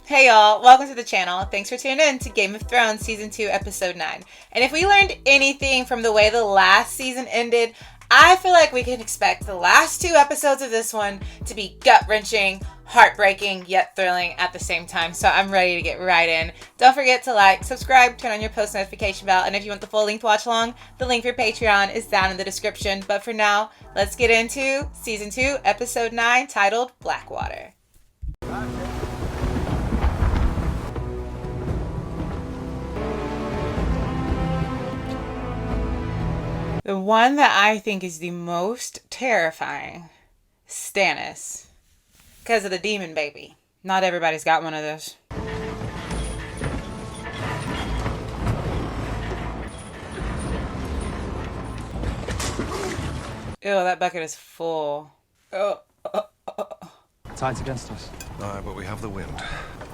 Hey y'all, welcome to the channel. Thanks for tuning in to Game of Thrones Season 2, Episode 9. And if we learned anything from the way the last season ended, I feel like we can expect the last two episodes of this one to be gut-wrenching, heartbreaking, yet thrilling at the same time. So I'm ready to get right in. Don't forget to like, subscribe, turn on your post notification bell, and if you want the full length watch along, the link for Patreon is down in the description. But for now, let's get into Season 2, Episode 9, titled Blackwater. The one that I think is the most terrifying, Stannis. Because of the demon baby. Not everybody's got one of those. Ew, that bucket is full. Oh. Tide's against us. Aye, but we have the wind.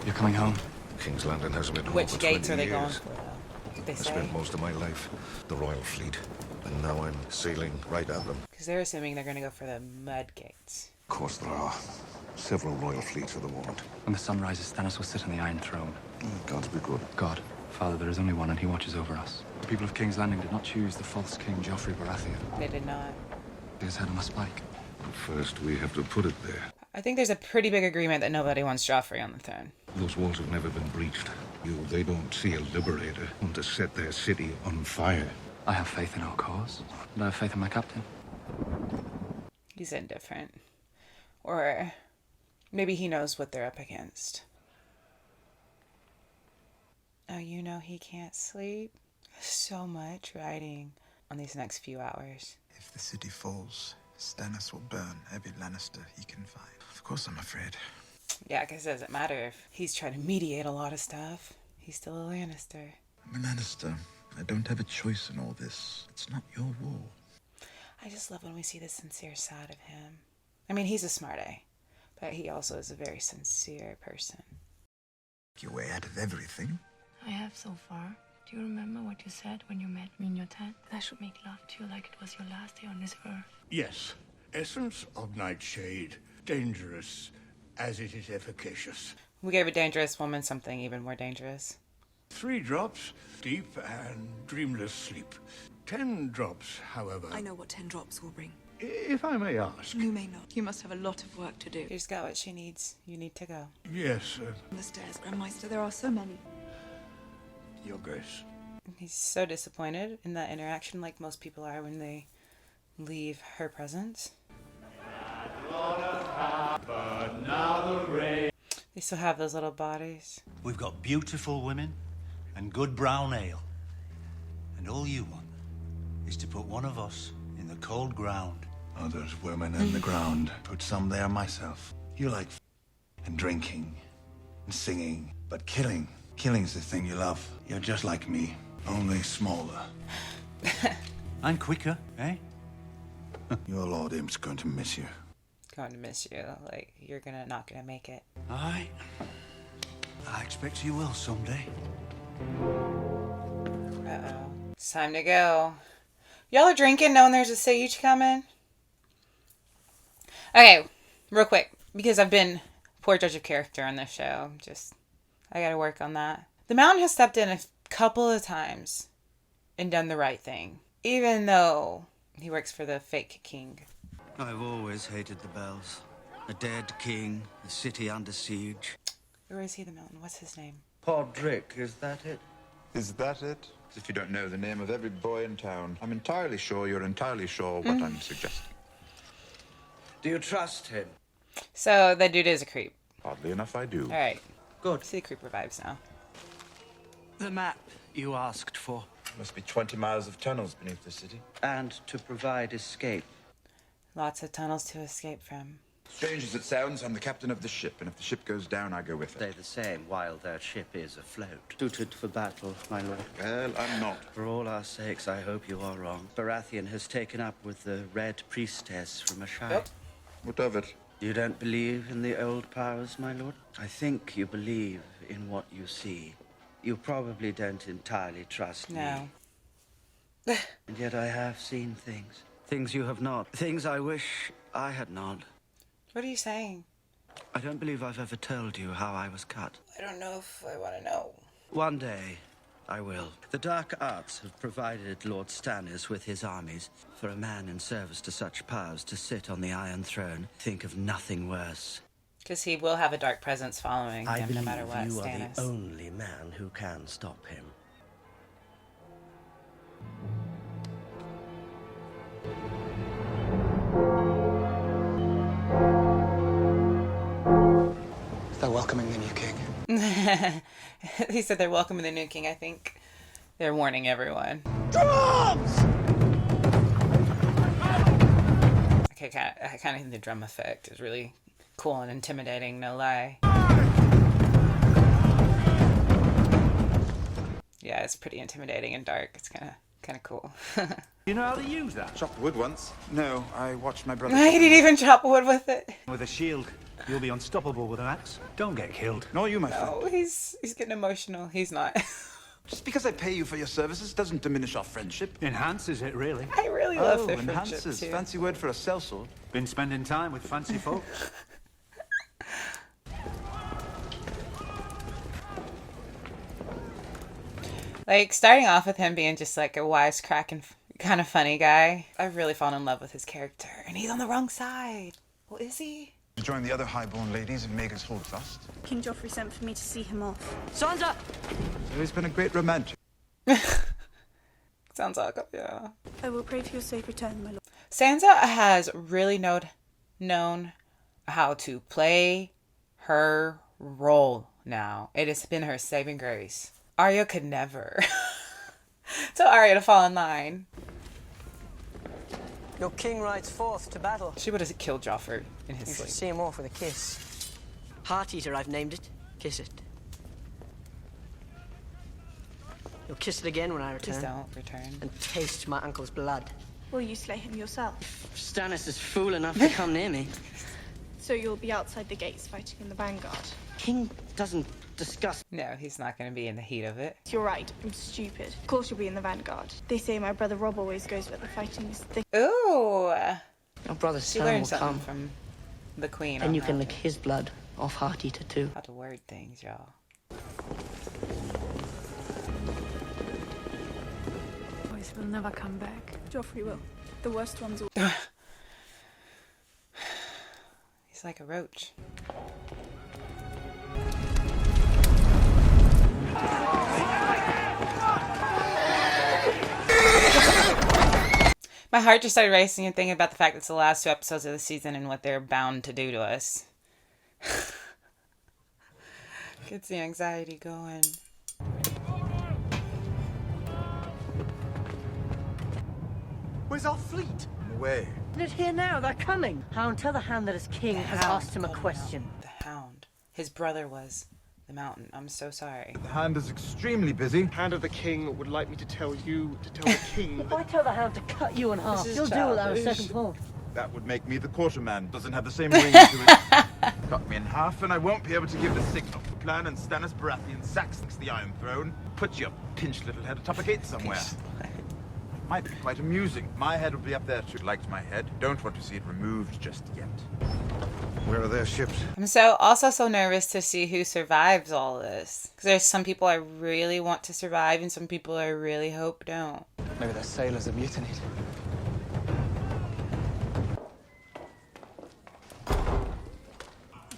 You're coming home? King's Landing hasn't been home Which for gates 20 are they years. going for, though? Did they I say? spent most of my life the Royal Fleet, and now I'm sailing right at them. Because they're assuming they're going to go for the mud gates. Of course there are. Several Royal Fleets at the moment. When the sun rises, Stannis will sit on the Iron Throne. Gods be good. God, Father, there is only one, and he watches over us. The people of King's Landing did not choose the false King Joffrey Baratheon. They did not. His head on a spike. But first, we have to put it there. I think there's a pretty big agreement that nobody wants Joffrey on the throne. Those walls have never been breached. They don't see a liberator want to set their city on fire. I have faith in our cause, and I have faith in my captain. He's indifferent. Or maybe he knows what they're up against. Oh, you know he can't sleep? So much riding on these next few hours. If the city falls, Stannis will burn every Lannister he can find. Of course I'm afraid. Yeah, because it doesn't matter if he's trying to mediate a lot of stuff. He's still a Lannister. I'm a Lannister. I don't have a choice in all this. It's not your war. I just love when we see the sincere side of him. I mean, he's a smart-a, but he also is a very sincere person. Your way out of everything. I have so far. Do you remember what you said when you met me in your tent? That I should make love to you like it was your last day on this earth. Yes. Essence of nightshade. Dangerous as it is efficacious. We gave a dangerous woman something even more dangerous. 3 drops, deep and dreamless sleep. 10 drops, however. I know what 10 drops will bring. If I may ask. You may not. You must have a lot of work to do. She's got what she needs. You need to go. Yes, On the stairs, Grandmeister, there are so many. Your Grace. He's so disappointed in that interaction, like most people are when they leave her presence. They still have those little bodies. We've got beautiful women and good brown ale. And all you want is to put one of us in the cold ground. Oh, there's women in the ground. Put some there myself. You like and drinking and singing, but killing's the thing you love. You're just like me, only smaller. And quicker, eh? Your Lord Im's going to miss you. Going to miss you. Like, you're not gonna make it. Aye. I expect you will someday. Uh-oh. It's time to go. Y'all are drinking knowing there's a siege coming? Okay, real quick, because I've been poor judge of character on this show. I gotta work on that. The Mountain has stepped in a couple of times and done the right thing. Even though he works for the fake king. I've always hated the bells. A dead king, a city under siege. Where is he, the Mountain? What's his name? Podrick, is that it? Is that it? As if you don't know the name of every boy in town. I'm entirely sure you're entirely sure what I'm suggesting. Do you trust him? So, that dude is a creep. Oddly enough, I do. Alright. Good. See the creeper vibes now. The map you asked for. Must be 20 miles of tunnels beneath the city. And to provide escape. Lots of tunnels to escape from. Strange as it sounds, I'm the captain of the ship, and if the ship goes down, I go with it. Stay the same while their ship is afloat. Suited for battle, my lord. Well, I'm not. For all our sakes, I hope you are wrong. Baratheon has taken up with the Red Priestess from Ashai. Yep. What of it? You don't believe in the old powers, my lord? I think you believe in what you see. You probably don't entirely trust me. No. And yet I have seen things. Things you have not. Things I wish I had not. What are you saying? I don't believe I've ever told you how I was cut. I don't know if I want to know. One day, I will. The dark arts have provided Lord Stannis with his armies. For a man in service to such powers to sit on the Iron Throne, think of nothing worse. Because he will have a dark presence following I him no believe matter what, you Stannis. are the only man who can stop him. They're welcoming the new king. He said they're welcoming the new king. I think they're warning everyone. Drums! Okay, I kind of think the drum effect is really cool and intimidating, no lie. Yeah, it's pretty intimidating and dark. It's kind of cool. You know how to use that? Chopped wood once. No, I watched my brother. He didn't even chop wood with it. With a shield, you'll be unstoppable with an axe. Don't get killed. Nor you, my friend. Oh, he's getting emotional. He's not. Just because I pay you for your services doesn't diminish our friendship. Enhances it, really. I really love their friendship, enhances. too. Fancy word for a sellsword. Been spending time with fancy folk. Like, starting off with him being just like a wisecracking, kind of funny guy, I've really fallen in love with his character. And he's on the wrong side. Well, is he? To join the other highborn ladies in Megan's holdfast. King Joffrey sent for me to see him off. Sansa! So he's been a great romantic. Sounds like, yeah. I will pray for your safe return, my lord. Sansa has really known how to play her role now. It has been her saving grace. Arya could never. Tell Arya to fall in line. Your king rides forth to battle. She would have killed Joffrey in his You sleep. should see him off with a kiss. Heart Eater, I've named it. Kiss it. You'll kiss it again when I return. Please don't return. And taste my uncle's blood. Will you slay him yourself? Stannis is fool enough to come near me. So you'll be outside the gates fighting in the vanguard? King doesn't discuss. No, he's not going to be in the heat of it. You're right, I'm stupid. Of course you'll be in the vanguard. They say my brother Rob always goes where the fighting is thick. Ooh. Your brother's She son learned will something come. from the queen. And you can lick his blood off Heart Eater too. How to word things, y'all. Boys will never come back. Joffrey will. The worst ones will. He's like a roach. My heart just started racing and thinking about the fact that it's the last 2 episodes of the season and what they're bound to do to us. Gets the anxiety going. Where's our fleet? Away. Isn't it here now? They're coming. Hound, tell the Hound that his king has asked him a question. The Hound. His brother was the Mountain. I'm so sorry. The Hand is extremely busy. Hand of the king would like me to tell you to tell the king. If I tell the Hound to cut you in half, is you'll do without a childish. second thought. That would make me the quarterman. Doesn't have the same ring to it. Cut me in half and I won't be able to give the signal. The plan and Stannis Baratheon sacks the Iron Throne. Put your pinched little head atop a gate somewhere. Might be quite amusing. My head will be up there too. Liked my head. Don't want to see it removed just yet. Where are their ships? I'm also so nervous to see who survives all this. Because there's some people I really want to survive and some people I really hope don't. Maybe their sailors are mutinied. I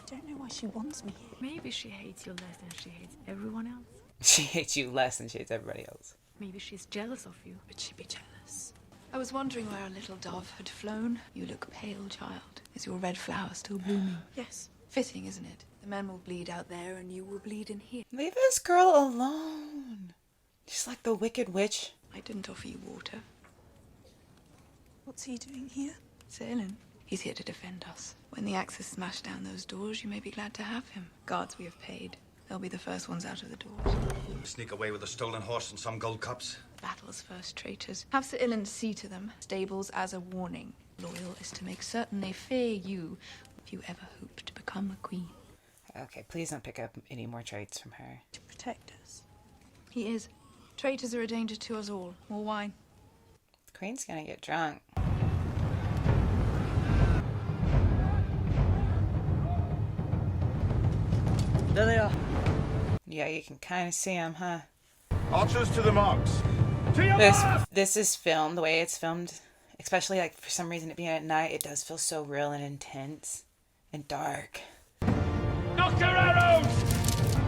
don't know why she wants me here. Maybe she hates you less than she hates everyone else. She hates you less than she hates everybody else. Maybe she's jealous of you. Would she be jealous? I was wondering where our little dove had flown. You look pale, child. Is your red flower still blooming? Yes. Fitting, isn't it? The men will bleed out there and you will bleed in here. Leave this girl alone. She's like the Wicked Witch. I didn't offer you water. What's he doing here? Sailing. He's here to defend us. When the Axis smash down those doors, you may be glad to have him. Guards we have paid. They'll be the first ones out of the doors. Sneak away with a stolen horse and some gold cups. Battle's first, traitors. Have Sir Ilan see to them. Stables as a warning. Loyal is to make certain they fear you if you ever hope to become a queen. Okay, please don't pick up any more traits from her. To protect us. He is. Traitors are a danger to us all. More wine. The Queen's gonna get drunk. There they are. Yeah, you can kind of see them, huh? Archers to the marks. This is filmed the way it's filmed, especially like for some reason it being at night. It does feel so real and intense and dark. Knock their arrows!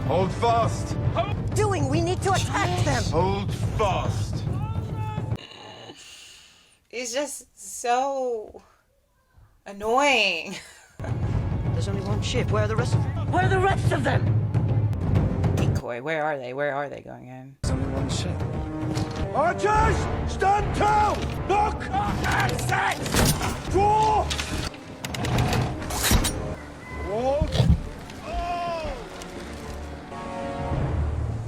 Hold fast! Doing? We need to attack them. Hold fast! It's just so annoying. There's only one ship. Where are the rest of them? Where are the rest of them? Decoy, where are they? Where are they going in? There's only one ship. Archers, stand tall! Knock! And set! Draw! Wall! Oh!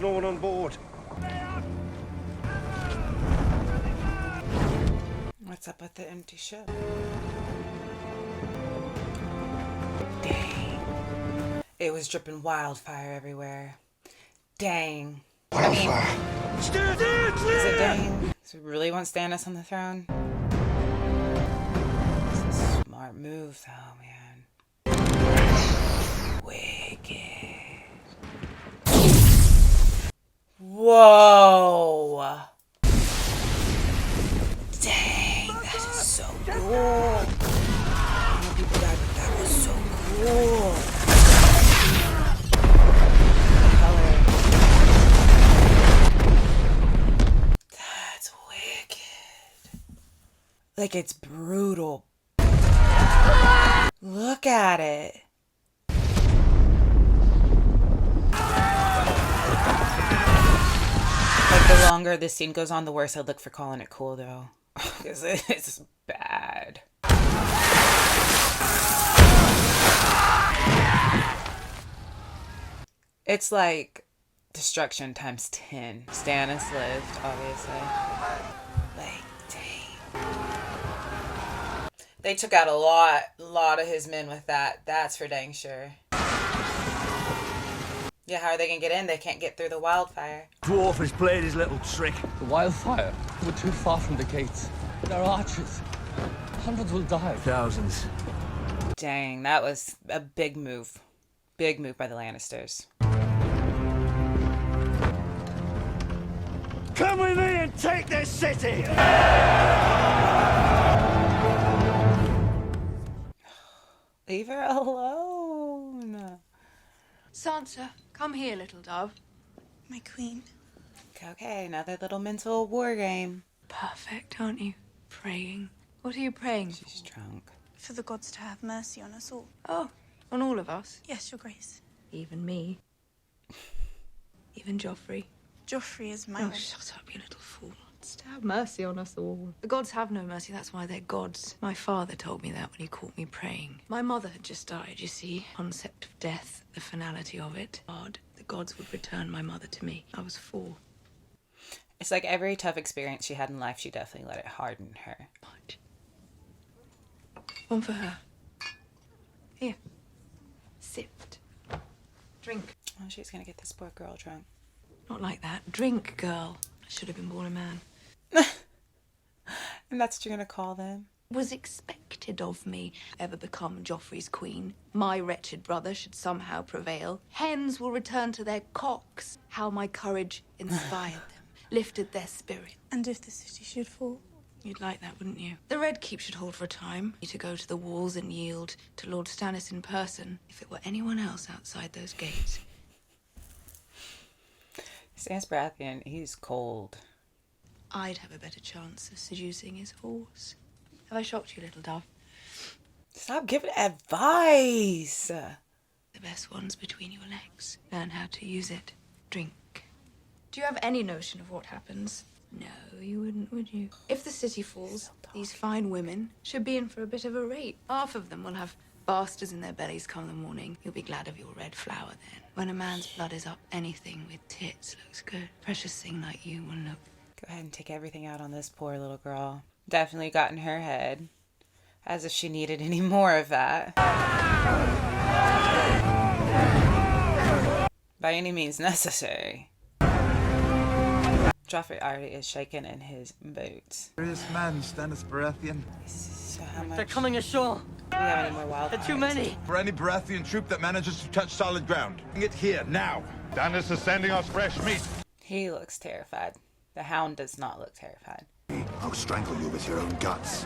No one on board. What's up with the empty ship? Dang. It was dripping wildfire everywhere. Dang. I mean, is it dang? Does it really want Stannis on the throne? It's a smart move, though, man. Wicked. Whoa. Dang, that is so cool. More people died, but that was so cool. Color. That's wicked. Like, it's brutal. Look at it. Like, the longer this scene goes on, the worse I look for calling it cool, though. Because it's bad. It's like destruction times 10. Stannis lived, obviously. Like, dang. They took out a lot of his men with that. That's for dang sure. Yeah, how are they going to get in? They can't get through the wildfire. Dwarf has played his little trick. The wildfire. We're too far from the gates. They're archers. Hundreds will die. Thousands. Dang, that was a big move. Big move by the Lannisters. Come with me and take this city! Leave her alone. Sansa, come here, little dove. My queen. Okay, another little mental war game. Perfect, aren't you? Praying. What are you praying for? She's drunk. For the gods to have mercy on us all. Oh, on all of us? Yes, your grace. Even me. Even Joffrey. Joffrey is my... Oh, shut up, you little fool. To have mercy on us all. The gods have no mercy, that's why they're gods. My father told me that when he caught me praying. My mother had just died, you see. Concept of death, the finality of it. God, the gods would return my mother to me. I was 4. It's like every tough experience she had in life, she definitely let it harden her. Much. One for her. Here. Sipped. Drink. Oh, she's gonna get this poor girl drunk. Not like that. Drink, girl. I should have been born a man. And that's what you're gonna call them? Was expected of me ever become Joffrey's queen. My wretched brother should somehow prevail. Hens will return to their cocks. How my courage inspired them, lifted their spirit. And if the city should fall? You'd like that, wouldn't you? The Red Keep should hold for a time. You to go to the walls and yield to Lord Stannis in person. If it were anyone else outside those gates. Stannis Baratheon, he's cold. I'd have a better chance of seducing his horse. Have I shocked you, little dove? Stop giving advice. The best one's between your legs. Learn how to use it. Drink. Do you have any notion of what happens? No, you wouldn't, would you? If the city falls, these fine women should be in for a bit of a rape. Half of them will have bastards in their bellies come the morning. You'll be glad of your red flower then. When a man's blood is up, anything with tits looks good. Precious thing like you will look. Go ahead and take everything out on this poor little girl. Definitely got in her head. As if she needed any more of that. By any means necessary. Joffrey already is shaking in his boots. Serious man, Stannis Baratheon. So how much? They're coming ashore. Do we have any more wild Too many. For any Baratheon troop that manages to touch solid ground, bring it here, now. Stannis is sending us fresh meat. He looks terrified. The Hound does not look terrified. I'll strangle you with your own guts.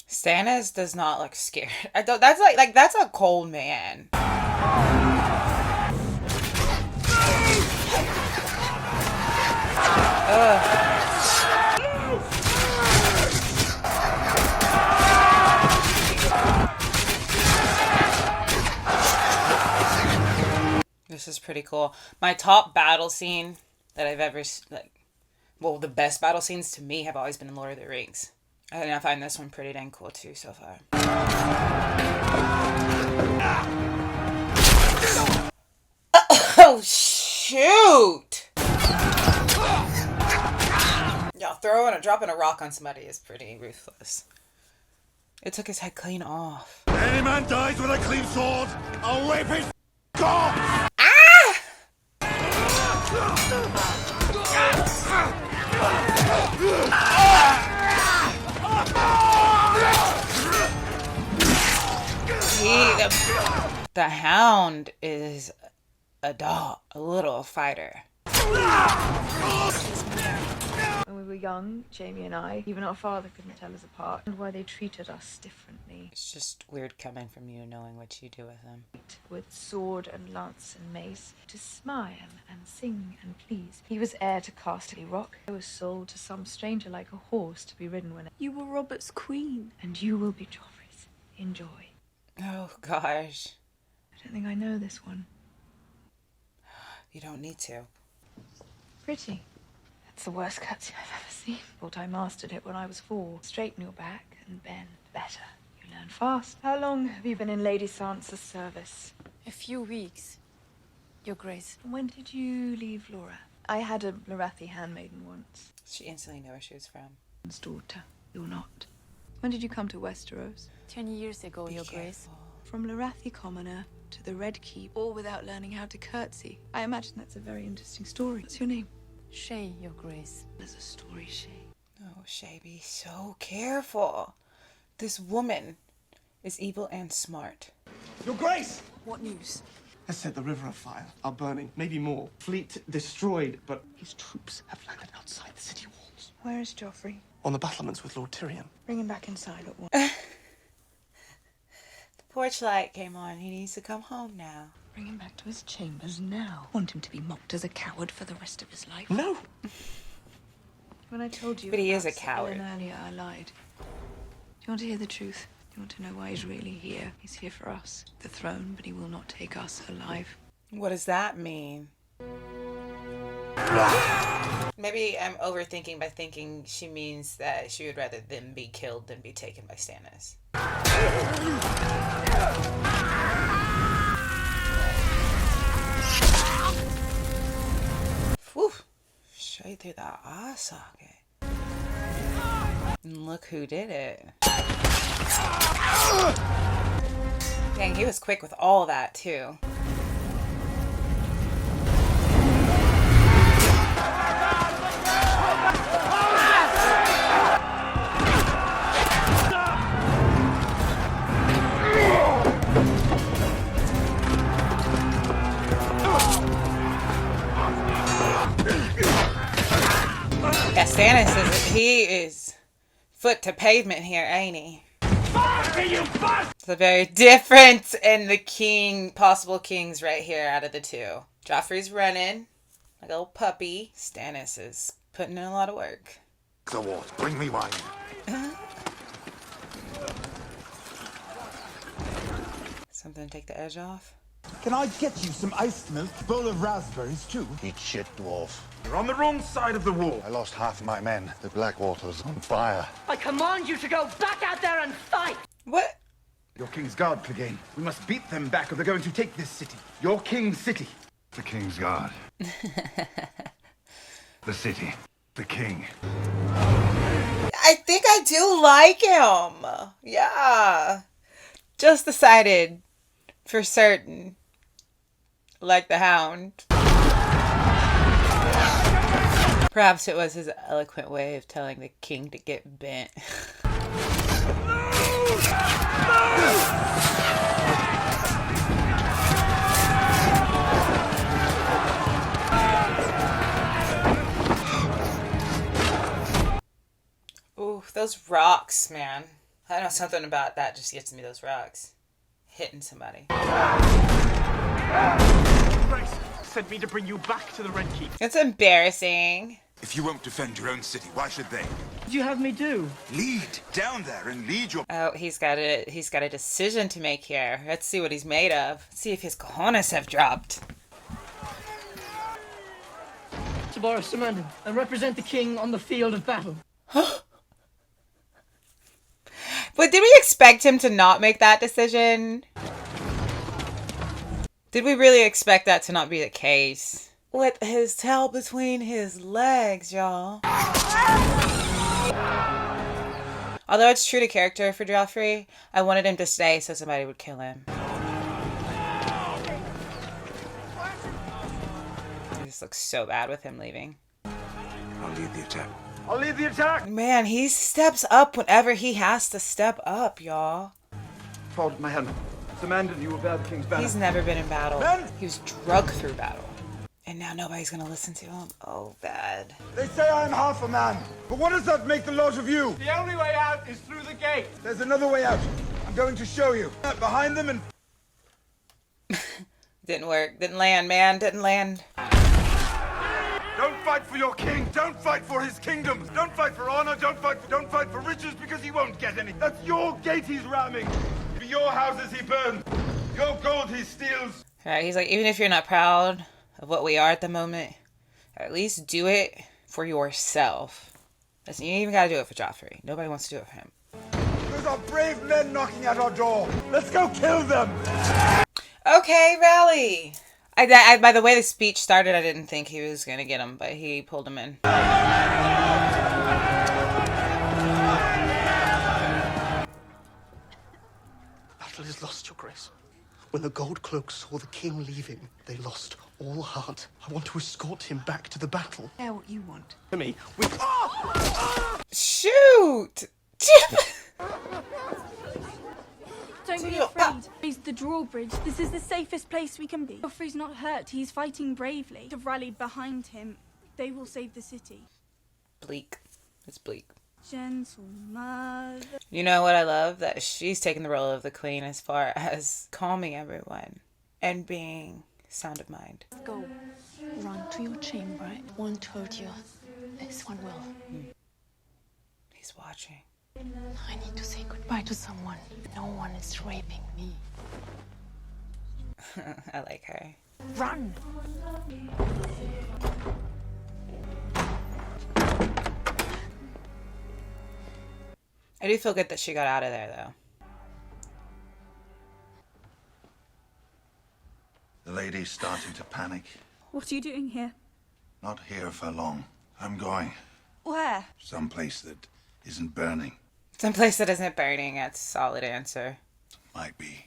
Stannis does not look scared. I don't. That's like that's a cold man. Ugh. This is pretty cool. My top battle scene that I've ever well, the best battle scenes to me have always been in Lord of the Rings. And I find this one pretty dang cool too so far. Oh shoot! Yeah, dropping a rock on somebody is pretty ruthless. It took his head clean off. Any man dies with a clean sword, I'll rape his corpse! The Hound is a dog, a little fighter. When we were young, Jamie and I, even our father couldn't tell us apart, and why they treated us differently. It's just weird coming from you, knowing what you do with them. With sword and lance and mace, to smile and sing and please. He was heir to Castle Rock. I was sold to some stranger like a horse to be ridden when You were Robert's queen. And you will be Joffrey's. Enjoy. Oh gosh. I don't think I know this one. You don't need to. Pretty. That's the worst cutscene I've ever seen. Thought I mastered it when I was 4. Straighten your back and bend. Better. You learn fast. How long have you been in Lady Sansa's service? A few weeks, Your Grace. And when did you leave Laura? I had a Lorathi handmaiden once. She instantly knew where she was from. His daughter. You're not. When did you come to Westeros? 10 years ago, Your Grace. From Lorathi commoner to the Red Keep, all without learning how to curtsy. I imagine that's a very interesting story. What's your name? Shay, Your Grace. There's a story, Shay. Oh, Shay, be so careful. This woman is evil and smart. Your Grace! What news? I said the river afire are burning, maybe more. Fleet destroyed, but his troops have landed outside the city walls. Where is Joffrey? On the battlements with Lord Tyrion. Bring him back inside at once. The porch light came on. He needs to come home now. Bring him back to his chambers now. Want him to be mocked as a coward for the rest of his life? No! When I told you But he is a about coward. Sellen earlier, I lied. Do you want to hear the truth? Do you want to know why he's really here? He's here for us. The throne, but he will not take us alive. What does that mean? Maybe I'm overthinking by thinking she means that she would rather them be killed than be taken by Stannis. Whew. Straight through the eye socket. And look who did it. Dang, he was quick with all that too. Yeah, Stannis he is foot to pavement here, ain't he? It's a very difference in the possible kings right here out of the two. Joffrey's running like a little puppy. Stannis is putting in a lot of work. The water. Bring me wine. Something to take the edge off. Can I get you some iced milk, bowl of raspberries too? Eat shit, dwarf. You're on the wrong side of the wall. I lost half of my men. The Blackwater's on fire. I command you to go back out there and fight! What? Your King's Guard, Clegane. We must beat them back or they're going to take this city. Your King's city. The King's Guard. The city. The king. I think I do like him. Yeah. Just decided for certain. Like the Hound. Perhaps it was his eloquent way of telling the king to get bent. Ooh, those rocks, man. I know something about that just gets me, those rocks. Hitting somebody. Grace sent me to bring you back to the Red Keep. It's embarrassing. If you won't defend your own city, why should they? What do you have me do? Lead down there and lead your... Oh, he's got a decision to make here. Let's see what he's made of. Let's see if his cojones have dropped. To Boris Samandin and represent the king on the field of battle. But did we expect him to not make that decision? Did we really expect that to not be the case? With his tail between his legs, y'all. Although it's true to character for Joffrey, I wanted him to stay so somebody would kill him. This looks so bad with him leaving. I'll lead the attack. I'll lead the attack! Man, he steps up whenever he has to step up, y'all. Hold my hand. Samandin, you will bear the king's banner. He's never been in battle. Men! He was drugged through battle. And now nobody's gonna listen to him. Oh, bad. They say I am half a man, but what does that make the lot of you? The only way out is through the gate. There's another way out. I'm going to show you. Behind them and... Didn't work. Didn't land, man. Didn't land. Don't fight for your king. Don't fight for his kingdom. Don't fight for honor. Don't fight for riches because he won't get any. That's your gate he's ramming. Your houses he burns. Your gold he steals. Alright, he's like, even if you're not proud of what we are at the moment, at least do it for yourself. Listen, you ain't even gotta do it for Joffrey. Nobody wants to do it for him. Those are brave men knocking at our door. Let's go kill them. Okay, rally. I by the way the speech started, I didn't think he was gonna get him, but he pulled him in. Battle is lost, Your Grace. When the Gold Cloaks saw the king leaving, they lost all heart. I want to escort him back to the battle. Yeah, what you want. To me, Shoot! Don't be afraid. Raise the drawbridge. This is the safest place we can be. Joffrey's not hurt. He's fighting bravely. Have rallied behind him. They will save the city. Bleak. It's bleak. Gentle mother. You know what I love? That she's taking the role of the queen as far as calming everyone and being sound of mind. Go. Run to your chamber. It won't hurt you. This one will. He's watching. I need to say goodbye to someone. No one is raping me. I like her. Run! I do feel good that she got out of there, though. The lady's starting to panic. What are you doing here? Not here for long. I'm going Where? someplace that isn't burning. Someplace that isn't burning. That's a solid answer. Might be.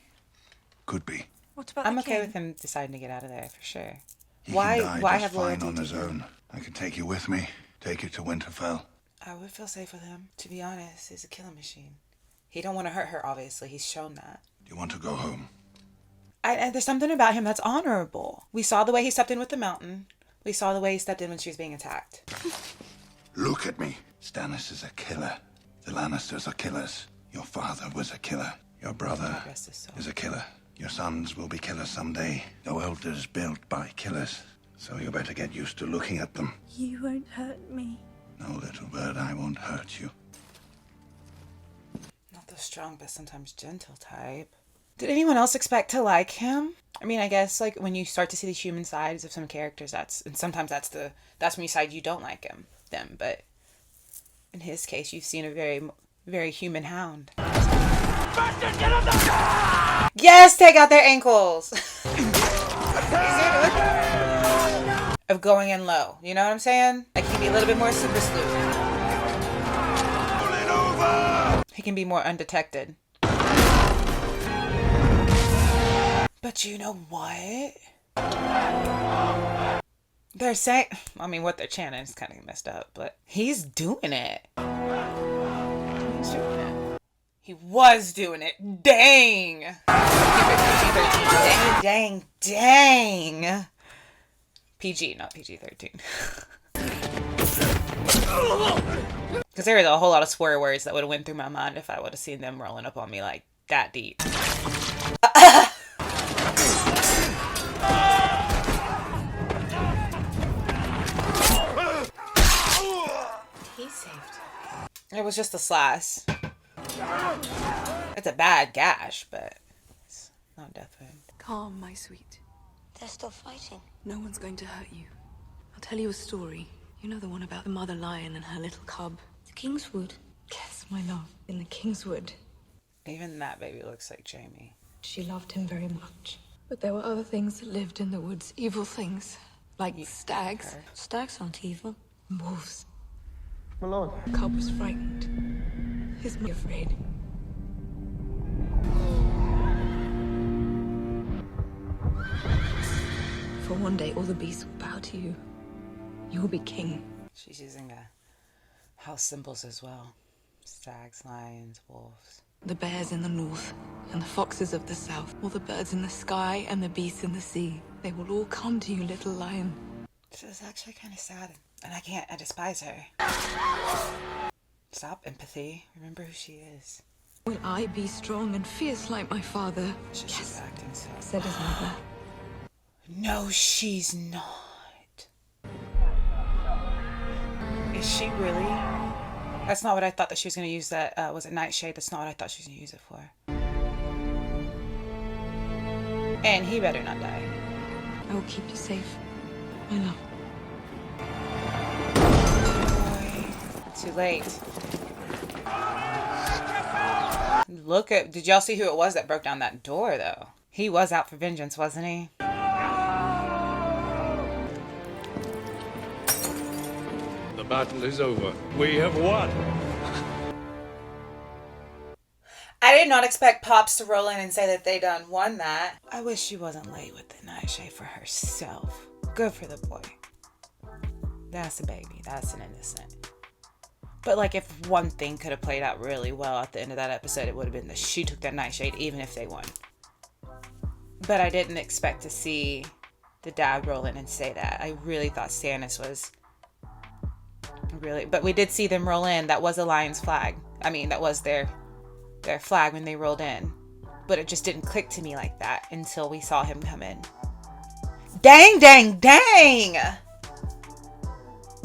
Could be. What about I'm the okay king? with him deciding to get out of there, for sure. He Why can die have just fine loyalty on to his him? own. I can take you with me. Take you to Winterfell. I would feel safe with him. To be honest, he's a killing machine. He don't want to hurt her, obviously. He's shown that. Do you want to go home? There's something about him that's honorable. We saw the way he stepped in with the mountain. We saw the way he stepped in when she was being attacked. Look at me. Stannis is a killer. The Lannisters are killers. Your father was a killer. Your brother is a killer. Your sons will be killers someday. No elders built by killers. So you better get used to looking at them. You won't hurt me. No, little bird, I won't hurt you. Not the strong, but sometimes gentle type. Did anyone else expect to like him? I mean, I guess like when you start to see the human sides of some characters, sometimes that's when you decide you don't like them. But in his case, you've seen a very, very human hound. Yes, take out their ankles. Of going in low, you know what I'm saying? Like he can be a little bit more super sleuth. Pull it over! He can be more undetected. But you know what? They're saying, I mean, what they're chanting is kind of messed up, but he's doing it. He's doing it. He was doing it. Dang. Dang. PG, not PG-13. Because there is a whole lot of swear words that would have went through my mind if I would have seen them rolling up on me like that deep. He saved it. It was just a slice. It's a bad gash, but it's not death wound. Calm, my sweet. They're still fighting. No one's going to hurt you. I'll tell you a story. You know the one about the mother lion and her little cub? The Kingswood. Yes, my love. In the Kingswood. Even that baby looks like Jamie. She loved him very much. But there were other things that lived in the woods. Evil things. Like stags. Stags aren't evil. Wolves. My lord. The cub was frightened. His mother afraid. For one day, all the beasts will bow to you. You will be king. She's using house symbols as well. Stags, lions, wolves. The bears in the north, and the foxes of the south, all the birds in the sky and the beasts in the sea. They will all come to you, little lion. This is actually kind of sad, and I despise her. Stop, empathy. Remember who she is. Will I be strong and fierce like my father? She's acting so. Said his mother. No, she's not. Is she really? That's not what I thought that she was going to use that, was it Nightshade? That's not what I thought she was going to use it for. And he better not die. I will keep you safe, my love. Boy, too late. Look at, did y'all see who it was that broke down that door, though? He was out for vengeance, wasn't he? The battle is over. We have won. I did not expect Pops to roll in and say that they done won that. I wish she wasn't late with the Nightshade for herself. Good for the boy. That's a baby. That's an innocent. But like, if one thing could have played out really well at the end of that episode, it would have been that she took that Nightshade even if they won. But I didn't expect to see the dad roll in and say that. I really thought Stannis was really, but we did see them roll in. That was a Lion's flag. I mean, that was their flag when they rolled in. But it just didn't click to me like that until we saw him come in. Dang, dang, dang!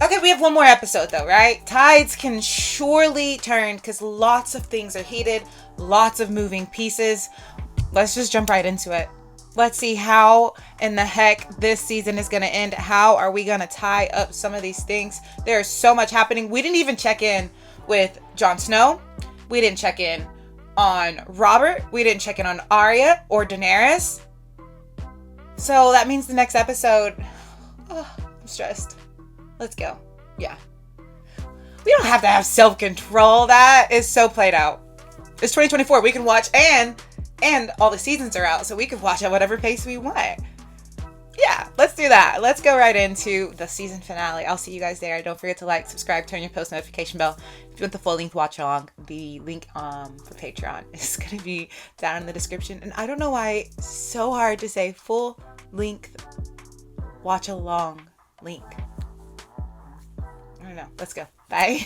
Okay, we have one more episode though, right? Tides can surely turn because lots of things are heated, lots of moving pieces. Let's just jump right into it. Let's see how in the heck this season is going to end. How are we going to tie up some of these things? There's so much happening. We didn't even check in with Jon Snow. We didn't check in on Robert. We didn't check in on Arya or Daenerys. So that means the next episode, oh, I'm stressed. Let's go. Yeah. We don't have to have self-control. That is so played out. It's 2024. We can watch and all the seasons are out, so we can watch at whatever pace we want. Yeah, let's do that. Let's go right into the season finale. I'll see you guys there. Don't forget to like, subscribe, turn your post notification bell. If you want the full length watch along, the link for Patreon is going to be down in the description. And I don't know why it's so hard to say full length watch along link. I don't know. Let's go. Bye.